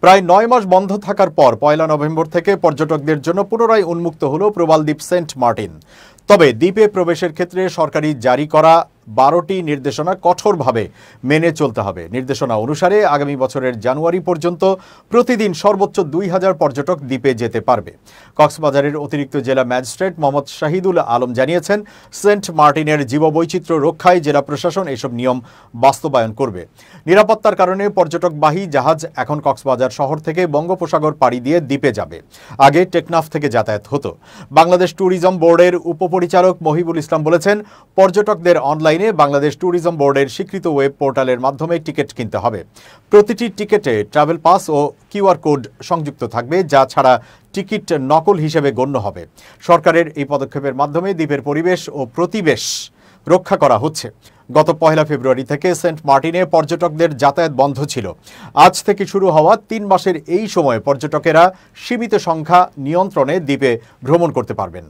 প্রায় ৯ মাস বন্ধ থাকার পর ১ নভেম্বর থেকে পর্যটকদের জন্য পুনরায় উন্মুক্ত হলো প্রবাল দ্বীপ সেন্ট মার্টিন। তবে দ্বীপে প্রবেশের ক্ষেত্রে সরকারি জারি করা ১২টি নির্দেশনা কঠোরভাবে মেনে চলতে হবে। নির্দেশনা অনুসারে আগামী বছরের জানুয়ারি পর্যন্ত প্রতিদিন সর্বোচ্চ ২,০০০ পর্যটক দ্বীপে যেতে পারবে। কক্সবাজারের অতিরিক্ত জেলা ম্যাজিস্ট্রেট মোহাম্মদ শাহিদুল আলম জানিয়েছেন, সেন্ট মার্টিনের জীববৈচিত্র্য রক্ষায় জেলা প্রশাসন এসব নিয়ম বাস্তবায়ন করবে। নিরাপত্তার কারণে পর্যটকবাহী জাহাজ এখন কক্সবাজার শহর থেকে বঙ্গোপসাগর পাড়ি দিয়ে দ্বীপে যাবে। আগে টেকনাফ থেকে যাতায়াত হতো। বাংলাদেশ ট্যুরিজম বোর্ডের উপপরিচালক মহিবুল ইসলাম বলেছেন, পর্যটকদের অনলাইনে বাংলাদেশ ট্যুরিজম বোর্ডের স্বীকৃত ওয়েব পোর্টালের মাধ্যমে টিকিট কিনতে হবে। প্রতিটি টিকিটে ট্রাভেল পাস ও কিউআর কোড সংযুক্ত থাকবে, যা ছাড়া টিকিট নকল হিসেবে গণ্য হবে। সরকারের এই পদক্ষেপের মাধ্যমে দ্বীপের পরিবেশ ও প্রতিবেশ রক্ষা করা হচ্ছে। গত ১ ফেব্রুয়ারি থেকে সেন্ট মার্টিনে পর্যটকদের যাতায়াত বন্ধ ছিল। আজ থেকে শুরু হওয়া ৩ মাসের এই সময়ে পর্যটকেরা সীমিত সংখ্যা নিয়ন্ত্রণে দ্বীপে ভ্রমণ করতে পারবেন।